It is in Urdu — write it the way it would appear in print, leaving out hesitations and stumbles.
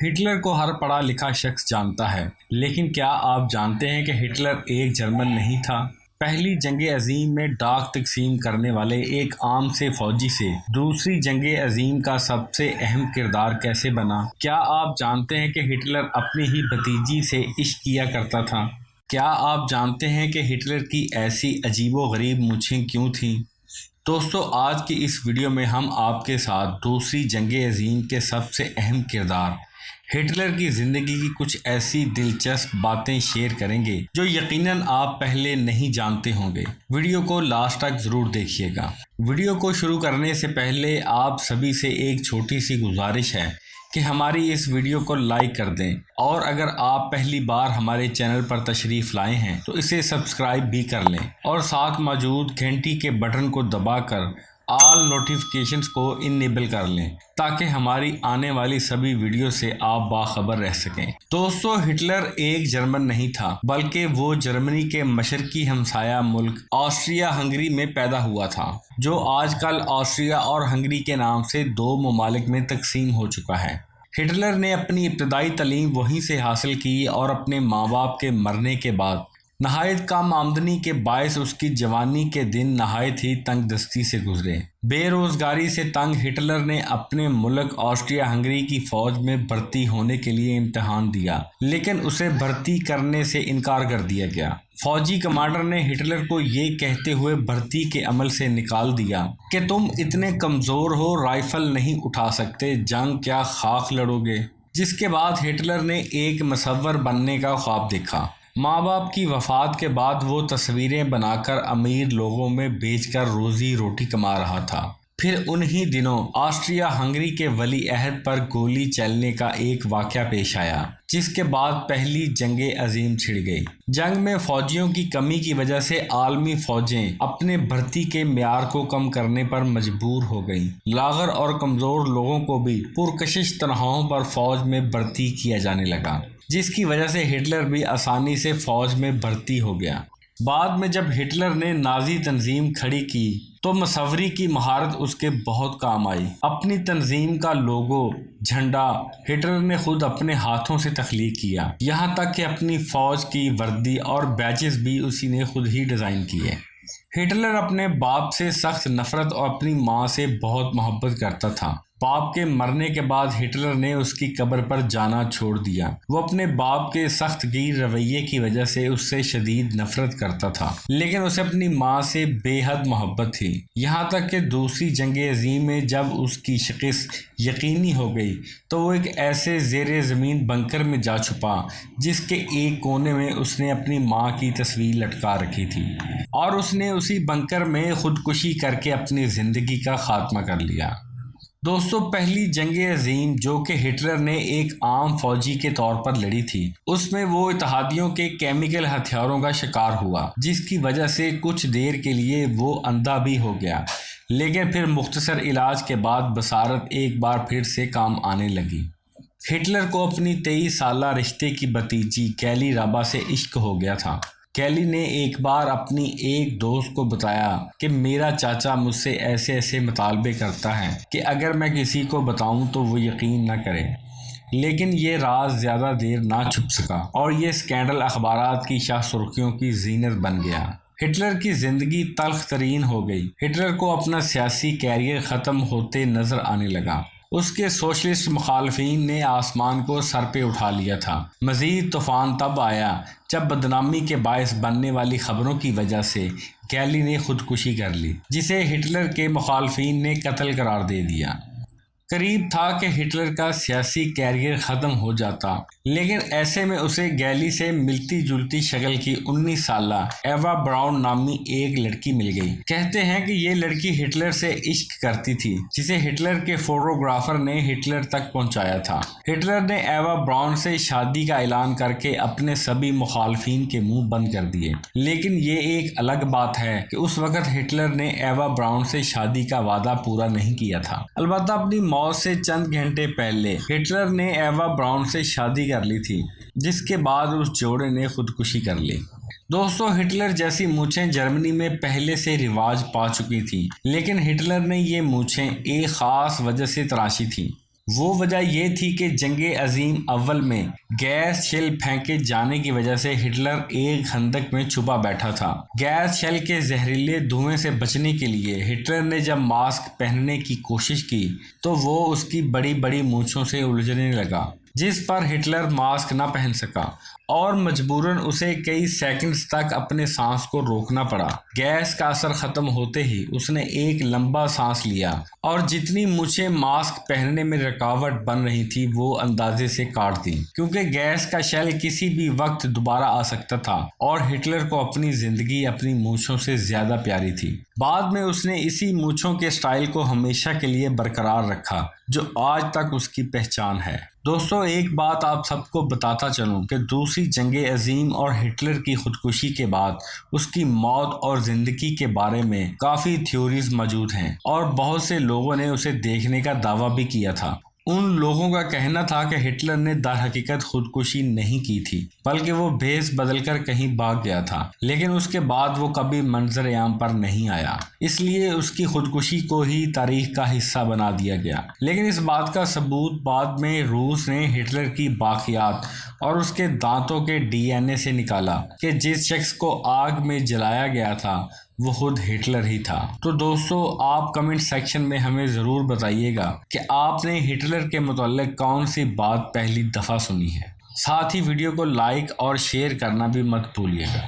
ہٹلر کو ہر پڑھا لکھا شخص جانتا ہے، لیکن کیا آپ جانتے ہیں کہ ہٹلر ایک جرمن نہیں تھا؟ پہلی جنگ عظیم میں ڈاک تقسیم کرنے والے ایک عام سے فوجی سے دوسری جنگ عظیم کا سب سے اہم کردار کیسے بنا؟ کیا آپ جانتے ہیں کہ ہٹلر اپنی ہی بھتیجی سے عشق کیا کرتا تھا؟ کیا آپ جانتے ہیں کہ ہٹلر کی ایسی عجیب و غریب مونچھیں کیوں تھیں؟ دوستو، آج کی اس ویڈیو میں ہم آپ کے ساتھ دوسری جنگ عظیم کے سب سے اہم کردار ہٹلر کی زندگی کی کچھ ایسی دلچسپ باتیں شیئر کریں گے جو یقیناً آپ پہلے نہیں جانتے ہوں گے۔ ویڈیو کو لاسٹ تک ضرور دیکھیے گا۔ ویڈیو کو شروع کرنے سے پہلے آپ سبھی سے ایک چھوٹی سی گزارش ہے کہ ہماری اس ویڈیو کو لائک کر دیں، اور اگر آپ پہلی بار ہمارے چینل پر تشریف لائے ہیں تو اسے سبسکرائب بھی کر لیں اور ساتھ موجود گھنٹی کے بٹن کو دبا کر آل نوٹیفیکیشنز کو انیبل کر لیں تاکہ ہماری آنے والی سبھی ویڈیو سے آپ باخبر رہ سکیں۔ دوستو، ہٹلر ایک جرمن نہیں تھا، بلکہ وہ جرمنی کے مشرقی ہمسایہ ملک آسٹریا ہنگری میں پیدا ہوا تھا، جو آج کل آسٹریا اور ہنگری کے نام سے دو ممالک میں تقسیم ہو چکا ہے۔ ہٹلر نے اپنی ابتدائی تعلیم وہیں سے حاصل کی اور اپنے ماں باپ کے مرنے کے بعد نہایت کم آمدنی کے باعث اس کی جوانی کے دن نہایت ہی تنگ دستی سے گزرے۔ بے روزگاری سے تنگ ہٹلر نے اپنے ملک آسٹریا ہنگری کی فوج میں بھرتی ہونے کے لیے امتحان دیا، لیکن اسے بھرتی کرنے سے انکار کر دیا گیا۔ فوجی کمانڈر نے ہٹلر کو یہ کہتے ہوئے بھرتی کے عمل سے نکال دیا کہ تم اتنے کمزور ہو، رائفل نہیں اٹھا سکتے، جنگ کیا خاک لڑو گے؟ جس کے بعد ہٹلر نے ایک مصور بننے کا خواب دیکھا۔ ماں باپ کی وفات کے بعد وہ تصویریں بنا کر امیر لوگوں میں بیچ کر روزی روٹی کما رہا تھا۔ پھر انہی دنوں آسٹریا ہنگری کے ولی عہد پر گولی چلنے کا ایک واقعہ پیش آیا، جس کے بعد پہلی جنگ عظیم چھڑ گئی۔ جنگ میں فوجیوں کی کمی کی وجہ سے عالمی فوجیں اپنے بھرتی کے معیار کو کم کرنے پر مجبور ہو گئیں۔ لاغر اور کمزور لوگوں کو بھی پرکشش تنخواہوں پر فوج میں بھرتی کیا جانے لگا، جس کی وجہ سے ہٹلر بھی آسانی سے فوج میں بھرتی ہو گیا۔ بعد میں جب ہٹلر نے نازی تنظیم کھڑی کی تو مصوری کی مہارت اس کے بہت کام آئی۔ اپنی تنظیم کا لوگو، جھنڈا ہٹلر نے خود اپنے ہاتھوں سے تخلیق کیا، یہاں تک کہ اپنی فوج کی وردی اور بیچز بھی اسی نے خود ہی ڈیزائن کیے۔ ہٹلر اپنے باپ سے سخت نفرت اور اپنی ماں سے بہت محبت کرتا تھا۔ باپ کے مرنے کے بعد ہٹلر نے اس کی قبر پر جانا چھوڑ دیا۔ وہ اپنے باپ کے سخت گیر رویے کی وجہ سے اس سے شدید نفرت کرتا تھا، لیکن اسے اپنی ماں سے بے حد محبت تھی۔ یہاں تک کہ دوسری جنگ عظیم میں جب اس کی شکست یقینی ہو گئی تو وہ ایک ایسے زیر زمین بنکر میں جا چھپا جس کے ایک کونے میں اس نے اپنی ماں کی تصویر لٹکا رکھی تھی، اور اس نے اسی بنکر میں خودکشی کر کے اپنی زندگی کا خاتمہ کر لیا۔ دوستو، پہلی جنگ عظیم جو کہ ہٹلر نے ایک عام فوجی کے طور پر لڑی تھی، اس میں وہ اتحادیوں کے کیمیکل ہتھیاروں کا شکار ہوا، جس کی وجہ سے کچھ دیر کے لیے وہ اندھا بھی ہو گیا، لیکن پھر مختصر علاج کے بعد بصارت ایک بار پھر سے کام آنے لگی۔ ہٹلر کو اپنی 23 سالہ رشتے کی بھتیجی کیلی رابا سے عشق ہو گیا تھا۔ کیلی نے ایک بار اپنی ایک دوست کو بتایا کہ میرا چاچا مجھ سے ایسے ایسے مطالبے کرتا ہے کہ اگر میں کسی کو بتاؤں تو وہ یقین نہ کرے، لیکن یہ راز زیادہ دیر نہ چھپ سکا اور یہ سکینڈل اخبارات کی شاہ سرخیوں کی زینت بن گیا۔ ہٹلر کی زندگی تلخ ترین ہو گئی۔ ہٹلر کو اپنا سیاسی کیریئر ختم ہوتے نظر آنے لگا۔ اس کے سوشلسٹ مخالفین نے آسمان کو سر پہ اٹھا لیا تھا۔ مزید طوفان تب آیا جب بدنامی کے باعث بننے والی خبروں کی وجہ سے کیلی نے خودکشی کر لی، جسے ہٹلر کے مخالفین نے قتل قرار دے دیا۔ قریب تھا کہ ہٹلر کا سیاسی کیریئر ختم ہو جاتا، لیکن ایسے میں اسے گیلی سے ملتی جلتی شکل کی 19 سالہ ایوا براؤن نامی ایک لڑکی مل گئی۔ کہتے ہیں کہ یہ لڑکی ہٹلر سے عشق کرتی تھی، جسے ہٹلر کے فوٹوگرافر نے ہٹلر تک پہنچایا تھا۔ ہٹلر نے ایوا براؤن سے شادی کا اعلان کر کے اپنے سبھی مخالفین کے منہ بند کر دیے، لیکن یہ ایک الگ بات ہے کہ اس وقت ہٹلر نے ایوا براؤن سے شادی کا وعدہ پورا نہیں کیا تھا۔ البتہ اپنی موت سے چند گھنٹے پہلے ہٹلر نے ایوا براؤن سے شادی کر لی تھی، جس کے بعد اس جوڑے نے خودکشی کر لی۔ دوستو، ہٹلر جیسی مونچھیں جرمنی میں پہلے سے رواج پا چکی تھی، لیکن ہٹلر نے یہ مونچھیں ایک خاص وجہ سے تراشی تھی۔ وہ وجہ یہ تھی کہ جنگ عظیم اول میں گیس شیل پھینکے جانے کی وجہ سے ہٹلر ایک خندق میں چھپا بیٹھا تھا۔ گیس شیل کے زہریلے دھوئیں سے بچنے کے لیے ہٹلر نے جب ماسک پہننے کی کوشش کی تو وہ اس کی بڑی بڑی مونچھوں سے الجھنے لگا، جس پر ہٹلر ماسک نہ پہن سکا اور مجبوراً اسے کئی سیکنڈز تک اپنے سانس کو روکنا پڑا۔ گیس کا اثر ختم ہوتے ہی اس نے ایک لمبا سانس لیا اور جتنی مونچھیں ماسک پہننے میں رکاوٹ بن رہی تھی وہ اندازے سے کاٹ دی، کیونکہ گیس کا شیل کسی بھی وقت دوبارہ آ سکتا تھا اور ہٹلر کو اپنی زندگی اپنی مونچھوں سے زیادہ پیاری تھی۔ بعد میں اس نے اسی مونچھوں کے سٹائل کو ہمیشہ کے لیے برقرار رکھا جو آج تک اس کی پہچان ہے۔ دوستو، ایک بات آپ سب کو بتاتا چلوں کہ دوسری جنگ عظیم اور ہٹلر کی خودکشی کے بعد اس کی موت اور زندگی کے بارے میں کافی تھیوریز موجود ہیں اور بہت سے لوگوں نے اسے دیکھنے کا دعویٰ بھی کیا تھا۔ ان لوگوں کا کہنا تھا کہ ہٹلر نے در حقیقت خودکشی نہیں کی تھی بلکہ وہ بھیس بدل کر کہیں بھاگ گیا تھا، لیکن اس کے بعد وہ کبھی منظر عام پر نہیں آیا، اس لیے اس کی خودکشی کو ہی تاریخ کا حصہ بنا دیا گیا۔ لیکن اس بات کا ثبوت بعد میں روس نے ہٹلر کی باقیات اور اس کے دانتوں کے DNA سے نکالا کہ جس شخص کو آگ میں جلایا گیا تھا وہ خود ہٹلر ہی تھا۔ تو دوستو، آپ کمنٹ سیکشن میں ہمیں ضرور بتائیے گا کہ آپ نے ہٹلر کے متعلق کون سی بات پہلی دفعہ سنی ہے۔ ساتھ ہی ویڈیو کو لائک اور شیئر کرنا بھی مت بھولیے گا۔